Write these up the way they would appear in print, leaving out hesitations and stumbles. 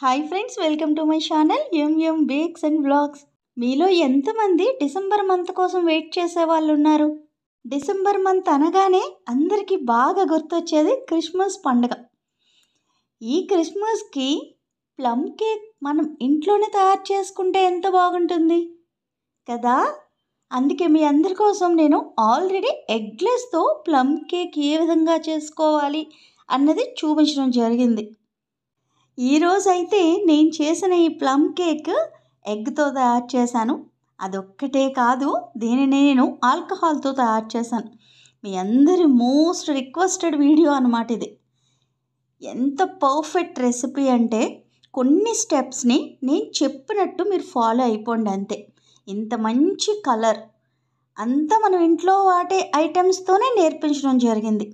Hi friends, welcome to my channel MM bakes and vlogs. మీలో ఎంతమంది December month కోసం wait చేసే వాళ్ళు ఉన్నారు? డిసెంబర్ మంత్ అనగానే అందరికీ బాగా గుర్తొచ్చేది క్రిస్మస్ పండుగ. ఈ క్రిస్మస్కి ప్లమ్ కేక్ మనం ఇంట్లోనే తయారు చేసుకుంటే ఎంత బాగుంటుంది కదా. అందుకే మీ అందరి కోసం నేను ఆల్రెడీ ఎగ్లెస్తో ప్లమ్ కేక్ ఏ విధంగా చేసుకోవాలి అన్నది చూపించడం జరిగింది. ఈరోజైతే నేను చేసిన ఈ ప్లమ్ కేక్ ఎగ్తో తయారు చేశాను. అదొక్కటే కాదు, దీనిని నేను ఆల్కహాల్తో తయారు చేశాను. మీ అందరి మోస్ట్ రిక్వెస్టెడ్ వీడియో అన్నమాట ఇది. ఎంత పర్ఫెక్ట్ రెసిపీ అంటే కొన్ని స్టెప్స్ని నేను చెప్పినట్టు మీరు ఫాలో అయిపోండి అంతే. ఇంత మంచి కలర్ అంతా మనం ఇంట్లో వాడే ఐటమ్స్తోనే నేర్పించడం జరిగింది.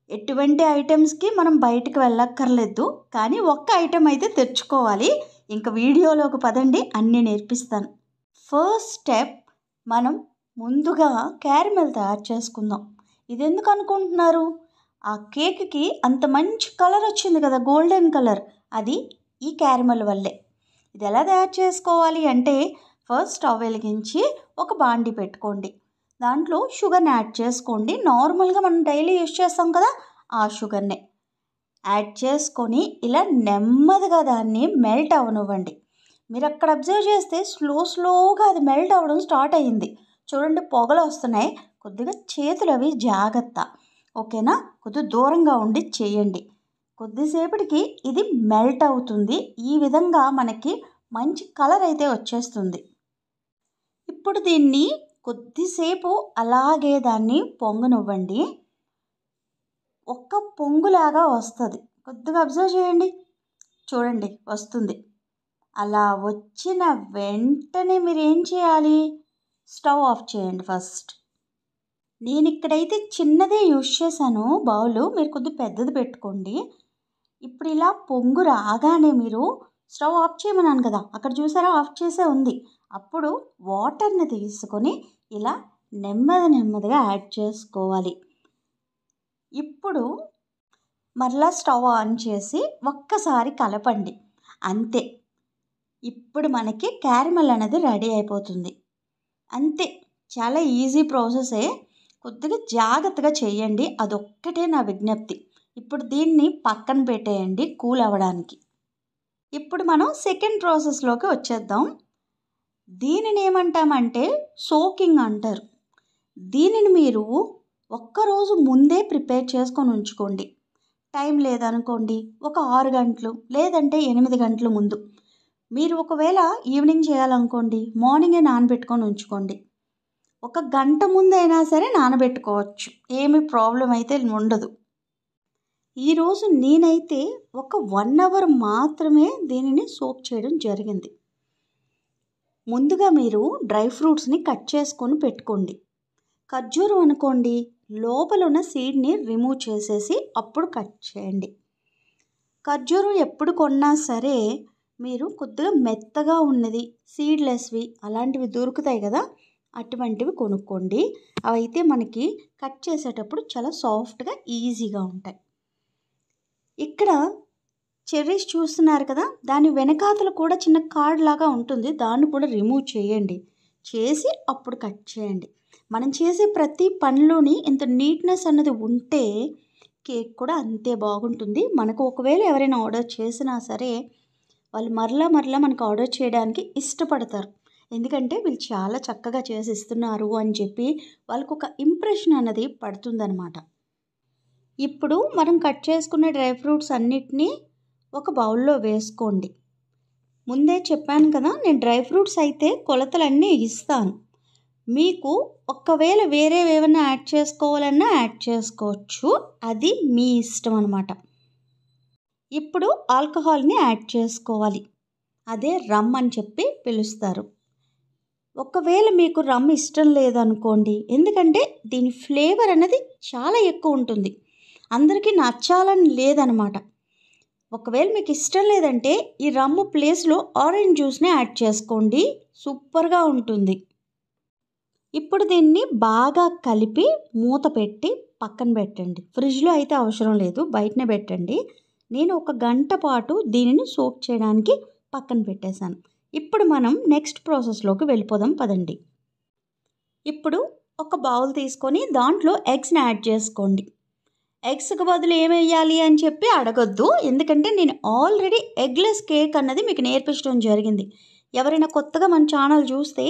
ఎటువంటి ఐటమ్స్కి మనం బయటకు వెళ్ళక్కర్లేదు, కానీ ఒక్క ఐటెం అయితే తెచ్చుకోవాలి. ఇంకా వీడియోలోకి పదండి, అన్నీ నేర్పిస్తాను. ఫస్ట్ స్టెప్, మనం ముందుగా క్యారమెల్ తయారు చేసుకుందాం. ఇది ఎందుకు అనుకుంటున్నారు? ఆ కేక్కి అంత మంచి కలర్ వచ్చింది కదా, గోల్డెన్ కలర్, అది ఈ క్యారమెల్ వల్లే. ఇది ఎలా తయారు చేసుకోవాలి అంటే, ఫస్ట్ స్టవ్ వెలిగించి ఒక బాండి పెట్టుకోండి. దాంట్లో షుగర్ని యాడ్ చేసుకోండి. నార్మల్గా మనం డైలీ యూజ్ చేస్తాం కదా, ఆ షుగర్ని యాడ్ చేసుకొని ఇలా నెమ్మదిగా దాన్ని మెల్ట్ అవనివ్వండి. మీరు అక్కడ అబ్జర్వ్ చేస్తే స్లోగా అది మెల్ట్ అవ్వడం స్టార్ట్ అయ్యింది. చూడండి, పొగలు వస్తున్నాయి. కొద్దిగా చేతులు అవి జాగ్రత్త, ఓకేనా? కొద్దిగా దూరంగా ఉండి చేయండి. కొద్దిసేపటికి ఇది మెల్ట్ అవుతుంది. ఈ విధంగా మనకి మంచి కలర్ అయితే వచ్చేస్తుంది. ఇప్పుడు దీన్ని కొద్దిసేపు అలాగే దాన్ని పొంగనివ్వండి. ఒక్క పొంగులాగా వస్తుంది. కొద్దిగా అబ్జర్వ్ చేయండి, చూడండి వస్తుంది. అలా వచ్చిన వెంటనే మీరు ఏం చేయాలి? స్టవ్ ఆఫ్ చేయండి ఫస్ట్. నేను ఇక్కడైతే చిన్నదే యూజ్ చేశాను బౌలు, మీరు కొద్దిగా పెద్దది పెట్టుకోండి. ఇప్పుడు ఇలా పొంగు రాగానే మీరు స్టవ్ ఆఫ్ చేయమన్నాను కదా, అక్కడ చూసారా ఆఫ్ చేసే ఉంది. అప్పుడు వాటర్ని తీసుకొని ఇలా నెమ్మదిగా యాడ్ చేసుకోవాలి. ఇప్పుడు మరలా స్టవ్ ఆన్ చేసి ఒక్కసారి కలపండి, అంతే. ఇప్పుడు మనకి క్యారమెల్ అనేది రెడీ అయిపోతుంది. అంతే, చాలా ఈజీ ప్రాసెసే. కొద్దిగా జాగ్రత్తగా చేయండి, అదొక్కటే నా విజ్ఞప్తి. ఇప్పుడు దీన్ని పక్కన పెట్టేయండి కూల్ అవ్వడానికి. ఇప్పుడు మనం సెకండ్ ప్రాసెస్లోకి వచ్చేద్దాం. దీనిని ఏమంటామంటే సోకింగ్ అంటారు. దీనిని మీరు ఒక్కరోజు ముందే ప్రిపేర్ చేసుకొని ఉంచుకోండి. టైం లేదనుకోండి, ఒక 6 గంటలు లేదంటే 8 గంటల ముందు. మీరు ఒకవేళ ఈవినింగ్ చేయాలనుకోండి, మార్నింగే నానబెట్టుకొని ఉంచుకోండి. 1 గంట ముందైనా సరే నానబెట్టుకోవచ్చు, ఏమి ప్రాబ్లం అయితే ఉండదు. ఈరోజు నేనైతే ఒక 1 అవర్ మాత్రమే దీనిని సోక్ చేయడం జరిగింది. ముందుగా మీరు డ్రై ఫ్రూట్స్ని కట్ చేసుకొని పెట్టుకోండి. ఖర్జూరం అనుకోండి, లోపల ఉన్న సీడ్ని రిమూవ్ చేసేసి అప్పుడు కట్ చేయండి. ఖర్జూరం ఎప్పుడు కొన్నా సరే మీరు కొద్దిగా మెత్తగా ఉన్నది, సీడ్లెస్వి అలాంటివి దొరుకుతాయి కదా, అటువంటివి కొనుక్కోండి. అవైతే మనకి కట్ చేసేటప్పుడు చాలా సాఫ్ట్గా ఈజీగా ఉంటాయి. ఇక్కడ చెర్రీస్ చూస్తున్నారు కదా, దాని వెనకాతలు కూడా చిన్న కార్డ్ లాగా ఉంటుంది, దాన్ని కూడా రిమూవ్ చేయండి. చేసి అప్పుడు కట్ చేయండి. మనం చేసే ప్రతి పనిలోని ఇంత నీట్నెస్ అన్నది ఉంటే కేక్ కూడా అంతే బాగుంటుంది. మనకు ఒకవేళ ఎవరైనా ఆర్డర్ చేసినా సరే వాళ్ళు మరలా మనకు ఆర్డర్ చేయడానికి ఇష్టపడతారు. ఎందుకంటే వీళ్ళు చాలా చక్కగా చేసి ఇస్తున్నారు అని చెప్పి వాళ్ళకు ఒక ఇంప్రెషన్ అన్నది పడుతుందన్నమాట. ఇప్పుడు మనం కట్ చేసుకున్న డ్రై ఫ్రూట్స్ అన్నిటినీ ఒక బౌల్లో వేసుకోండి. ముందే చెప్పాను కదా, నేను డ్రై ఫ్రూట్స్ అయితే కొలతలన్నీ ఇస్తాను. మీకు ఒకవేళ వేరే ఏమైనా యాడ్ చేసుకోవాలన్నా యాడ్ చేసుకోవచ్చు, అది మీ ఇష్టం అన్నమాట. ఇప్పుడు ఆల్కహాల్ని యాడ్ చేసుకోవాలి. అదే రమ్ అని చెప్పి పిలుస్తారు. ఒకవేళ మీకు రమ్ ఇష్టం లేదనుకోండి, ఎందుకంటే దీని ఫ్లేవర్ అనేది చాలా ఎక్కువ ఉంటుంది, అందరికీ నచ్చాలని లేదనమాట. ఒకవేళ మీకు ఇష్టం లేదంటే ఈ రమ్ ప్లేస్లో ఆరెంజ్ జ్యూస్ని యాడ్ చేసుకోండి, సూపర్గా ఉంటుంది. ఇప్పుడు దీన్ని బాగా కలిపి మూత పెట్టి పక్కన పెట్టండి. ఫ్రిడ్జ్లో అయితే అవసరం లేదు, బయటనే పెట్టండి. నేను 1 గంట పాటు దీనిని సోక్ చేయడానికి పక్కన పెట్టేశాను. ఇప్పుడు మనం నెక్స్ట్ ప్రాసెస్లోకి వెళ్ళిపోదాం పదండి. ఇప్పుడు ఒక బౌల్ తీసుకొని దాంట్లో ఎగ్స్ని యాడ్ చేసుకోండి. ఎగ్స్కి బదులు ఏమేయాలి అని చెప్పి అడగొద్దు, ఎందుకంటే నేను ఆల్రెడీ ఎగ్లెస్ కేక్ అన్నది మీకు నేర్పించడం జరిగింది. ఎవరైనా కొత్తగా మన ఛానల్ చూస్తే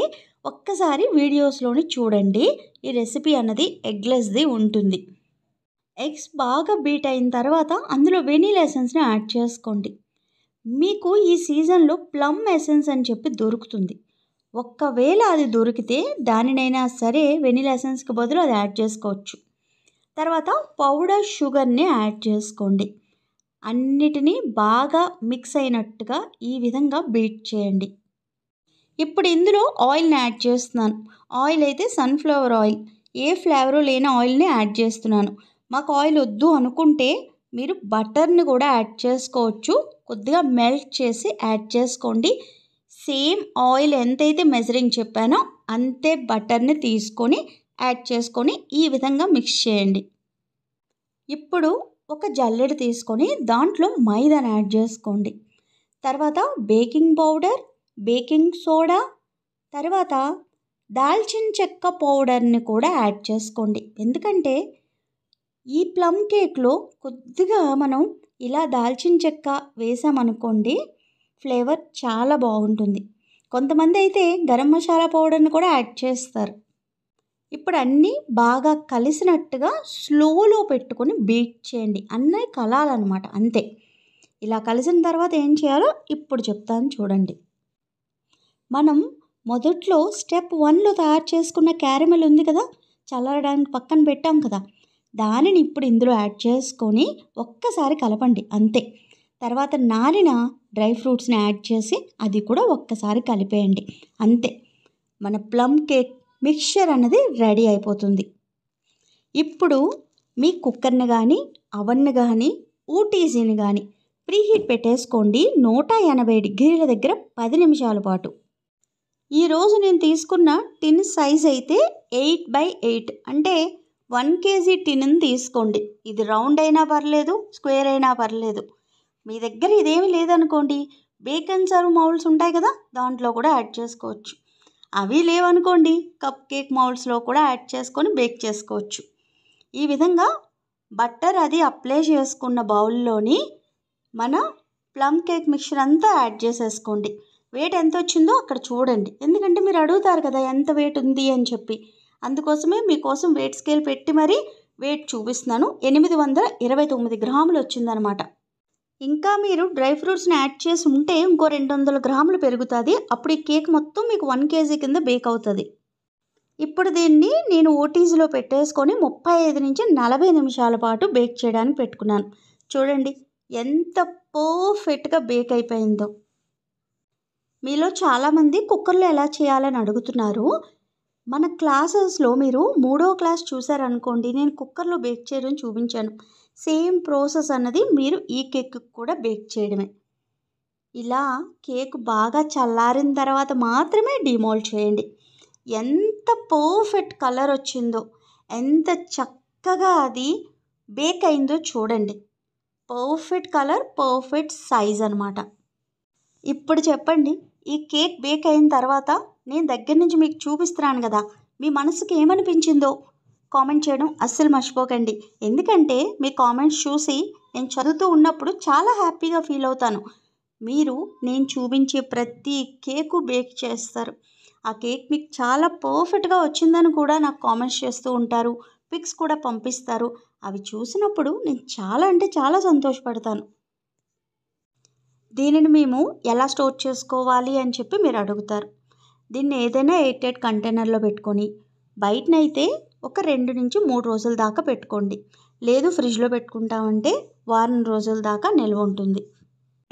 ఒక్కసారి వీడియోస్లోని చూడండి. ఈ రెసిపీ అన్నది ఎగ్లెస్ది ఉంటుంది. ఎగ్స్ బాగా బీట్ అయిన తర్వాత అందులో వెనీలా ఎసెన్స్ని యాడ్ చేసుకోండి. మీకు ఈ సీజన్లో ప్లమ్ ఎసెన్స్ అని చెప్పి దొరుకుతుంది. ఒక్కవేళ అది దొరికితే దానినైనా సరే వెనీలా ఎసెన్స్కి బదులు అది యాడ్ చేసుకోవచ్చు. తర్వాత పౌడర్ షుగర్ని యాడ్ చేసుకోండి. అన్నిటినీ బాగా మిక్స్ అయినట్టుగా ఈ విధంగా బీట్ చేయండి. ఇప్పుడు ఇందులో ఆయిల్ని యాడ్ చేస్తున్నాను. ఆయిల్ అయితే సన్ఫ్లవర్ ఆయిల్, ఏ ఫ్లేవరు లేని ఆయిల్ని యాడ్ చేస్తున్నాను. మాకు ఆయిల్ వద్దు అనుకుంటే మీరు బటర్ని కూడా యాడ్ చేసుకోవచ్చు. కొద్దిగా మెల్ట్ చేసి యాడ్ చేసుకోండి. సేమ్ ఆయిల్ ఎంతైతే మెజరింగ్ చెప్పానో అంతే బటర్ని తీసుకొని యాడ్ చేసుకొని ఈ విధంగా మిక్స్ చేయండి. ఇప్పుడు ఒక జల్లెడ తీసుకొని దాంట్లో మైదాని యాడ్ చేసుకోండి. తర్వాత బేకింగ్ పౌడర్, బేకింగ్ సోడా, తర్వాత దాల్చిన చెక్క పౌడర్ని కూడా యాడ్ చేసుకోండి. ఎందుకంటే ఈ ప్లమ్ కేక్లో కొద్దిగా మనం ఇలా దాల్చిన చెక్క వేసామనుకోండి, ఫ్లేవర్ చాలా బాగుంటుంది. కొంతమంది అయితే గరం మసాలా పౌడర్ని కూడా యాడ్ చేస్తారు. ఇప్పుడు అన్నీ బాగా కలిసినట్టుగా స్లోలో పెట్టుకొని బీట్ చేయండి. అన్నీ కలాలన్నమాట, అంతే. ఇలా కలిసిన తర్వాత ఏం చేయాలో ఇప్పుడు చెప్తాను చూడండి. మనం మొదట్లో స్టెప్ 1లో తయారు చేసుకున్న క్యారమెల్ ఉంది కదా, చల్లారడానికి పక్కన పెట్టాం కదా, దానిని ఇప్పుడు ఇందులో యాడ్ చేసుకొని ఒక్కసారి కలపండి, అంతే. తర్వాత నానిన డ్రై ఫ్రూట్స్ని యాడ్ చేసి అది కూడా ఒక్కసారి కలిపేయండి, అంతే. మన ప్లమ్ కేక్ మిక్చర్ అన్నది రెడీ అయిపోతుంది. ఇప్పుడు మీ కుక్కర్ని కానీ అవన్ని కానీ ఊటీజీని కానీ ప్రీహీట్ పెట్టేసుకోండి 180 డిగ్రీల దగ్గర 10 నిమిషాల పాటు. ఈరోజు నేను తీసుకున్న టిన్ సైజ్ అయితే 8x8, అంటే 1 kg టిన్ని తీసుకోండి. ఇది రౌండ్ అయినా పర్లేదు, స్క్వేర్ అయినా పర్లేదు. మీ దగ్గర ఇదేమి లేదనుకోండి, బేకన్ సర్వ్ మౌల్డ్స్ ఉంటాయి కదా, దాంట్లో కూడా యాడ్ చేసుకోవచ్చు. అవి లేవనుకోండి, కప్ కేక్ మౌల్డ్స్లో కూడా యాడ్ చేసుకొని బేక్ చేసుకోవచ్చు. ఈ విధంగా బట్టర్ అది అప్లై చేసుకున్న బౌల్లోని మన ప్లమ్ కేక్ మిక్చర్ అంతా యాడ్ చేసేసుకోండి. వెయిట్ ఎంత వచ్చిందో అక్కడ చూడండి, ఎందుకంటే మీరు అడుగుతారు కదా ఎంత వెయిట్ ఉంది అని చెప్పి. అందుకోసమే మీకోసం వెయిట్ స్కేల్ పెట్టి మరీ వెయిట్ చూపిస్తున్నాను. 829 గ్రాములు వచ్చిందనమాట. ఇంకా మీరు డ్రై ఫ్రూట్స్ని యాడ్ చేసి ఉంటే ఇంకో 200 గ్రాములు పెరుగుతుంది. అప్పుడు ఈ కేక్ మొత్తం మీకు 1 kg కింద బేక్ అవుతుంది. ఇప్పుడు దీన్ని నేను ఓటీజీలో పెట్టేసుకొని 35 నుంచి 40 నిమిషాల పాటు బేక్ చేయడానికి పెట్టుకున్నాను. చూడండి ఎంత పర్ఫెక్ట్గా బేక్ అయిపోయిందో. మీలో చాలామంది కుక్కర్లో ఎలా చేయాలని అడుగుతున్నారు. మన క్లాసెస్లో మీరు 3వ క్లాస్ చూసారనుకోండి, నేను కుక్కర్లో బేక్ చేయడం చూపించాను. సేమ్ ప్రాసెస్ అన్నది మీరు ఈ కేక్ కూడా బేక్ చేయడమే. ఇలా కేక్ బాగా చల్లారిన తర్వాత మాత్రమే డిమోల్డ్ చేయండి. ఎంత పర్ఫెక్ట్ కలర్ వచ్చిందో, ఎంత చక్కగా అది బేక్ అయిందో చూడండి. పర్ఫెక్ట్ కలర్, పర్ఫెక్ట్ సైజ్ అన్నమాట. ఇప్పుడు చెప్పండి, ఈ కేక్ బేక్ అయిన తర్వాత నేను దగ్గర నుంచి మీకు చూపిస్తున్నాను కదా, మీ మనసుకి ఏమనిపించిందో కామెంట్ చేయడం అస్సలు మర్చిపోకండి. ఎందుకంటే మీ కామెంట్స్ చూసి నేను చదువుతూ ఉన్నప్పుడు చాలా హ్యాపీగా ఫీల్ అవుతాను. మీరు నేను చూపించే ప్రతి కేకు బేక్ చేస్తారు. ఆ కేక్ మీకు చాలా పర్ఫెక్ట్గా వచ్చిందని కూడా నాకు కామెంట్స్ చేస్తూ ఉంటారు, పిక్స్ కూడా పంపిస్తారు. అవి చూసినప్పుడు నేను చాలా అంటే చాలా సంతోషపడతాను. దీనిని మేము ఎలా స్టోర్ చేసుకోవాలి అని చెప్పి మీరు అడుగుతారు. దీన్ని ఏదైనా ఎయిర్టైట్ కంటైనర్లో పెట్టుకొని, బయటనైతే ఒక 2 నుంచి 3 రోజుల దాకా పెట్టుకోండి. లేదు ఫ్రిడ్జ్లో పెట్టుకుంటామంటే వారం రోజుల దాకా నిల్వ ఉంటుంది.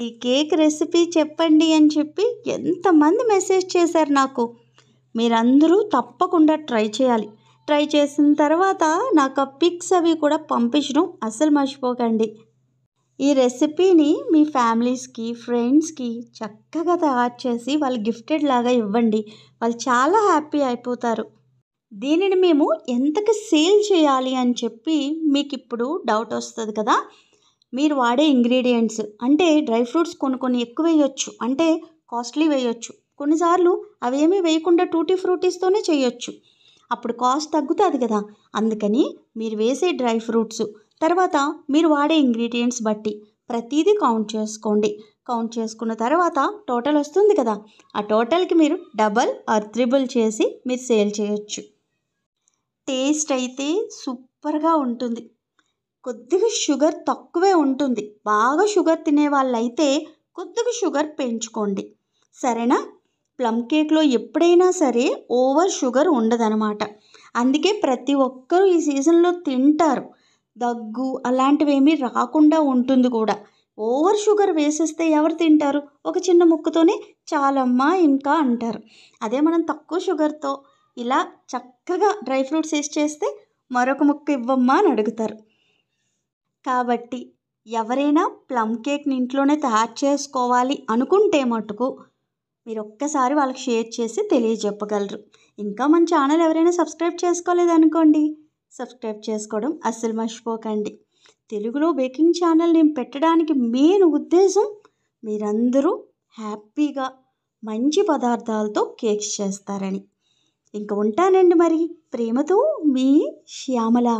ఈ కేక్ రెసిపీ చెప్పండి అని చెప్పి ఎంతమంది మెసేజ్ చేశారు నాకు. మీరందరూ తప్పకుండా ట్రై చేయాలి. ట్రై చేసిన తర్వాత నాకు ఆ పిక్స్ అవి కూడా పంపించడం అస్సలు మర్చిపోకండి. ఈ రెసిపీని మీ ఫ్యామిలీస్కి, ఫ్రెండ్స్కి చక్కగా తయారు చేసి వాళ్ళు గిఫ్టెడ్ లాగా ఇవ్వండి. వాళ్ళు చాలా హ్యాపీ అయిపోతారు. దీనిని మేము ఎంతకి సేల్ చేయాలి అని చెప్పి మీకు ఇప్పుడు డౌట్ వస్తుంది కదా. మీరు వాడే ఇంగ్రీడియంట్స్ అంటే డ్రై ఫ్రూట్స్ కొన్ని ఎక్కువ వేయొచ్చు, అంటే కాస్ట్లీ వేయొచ్చు. కొన్నిసార్లు అవేమీ వేయకుండా టూటీ ఫ్రూటీస్తోనే చేయొచ్చు. అప్పుడు కాస్ట్ తగ్గుతుంది కదా. అందుకని మీరు వేసే డ్రై ఫ్రూట్స్ తర్వాత మీరు వాడే ఇంగ్రీడియంట్స్ బట్టి ప్రతిదీ కౌంట్ చేసుకోండి. కౌంట్ చేసుకున్న తర్వాత టోటల్ వస్తుంది కదా, ఆ టోటల్కి మీరు డబల్ ఆర్ త్రిబుల్ చేసి మీరు సేల్ చేయొచ్చు. టేస్ట్ అయితే సూపర్గా ఉంటుంది. కొద్దిగా షుగర్ తక్కువే ఉంటుంది. బాగా షుగర్ తినే వాళ్ళైతే కొద్దిగా షుగర్ పెంచుకోండి, సరేనా? ప్లమ్ కేక్లో ఎప్పుడైనా సరే ఓవర్ షుగర్ ఉండదనమాట. అందుకే ప్రతి ఒక్కరూ ఈ సీజన్లో తింటారు. దగ్గు అలాంటివి ఏమీ రాకుండా ఉంటుంది కూడా. ఓవర్ షుగర్ వేసేస్తే ఎవరు తింటారు? ఒక చిన్న ముక్కతోనే చాలమ్మా ఇంకా అంటారు. అదే మనం తక్కువ షుగర్తో ఇలా చక్కగా డ్రై ఫ్రూట్స్ వేసి చేస్తే మరొక ముక్క ఇవ్వమ్మా అని అడుగుతారు. కాబట్టి ఎవరైనా ప్లమ్ కేక్ని ఇంట్లోనే తయారు చేసుకోవాలి అనుకుంటే మటుకు మీరు ఒక్కసారి వాళ్ళకి షేర్ చేసి తెలియజెప్పగలరు. ఇంకా మన ఛానల్ ఎవరైనా సబ్స్క్రైబ్ చేసుకోలేదనుకోండి, సబ్స్క్రైబ్ చేసుకోవడం అస్సలు మర్చిపోకండి. తెలుగులో బేకింగ్ ఛానల్ నేను పెట్టడానికి మెయిన్ ఉద్దేశం మీరందరూ హ్యాపీగా మంచి పదార్థాలతో కేక్స్ చేస్తారని. ఇంకా ఉంటానండి మరి. ప్రేమతో మీ శ్యామల.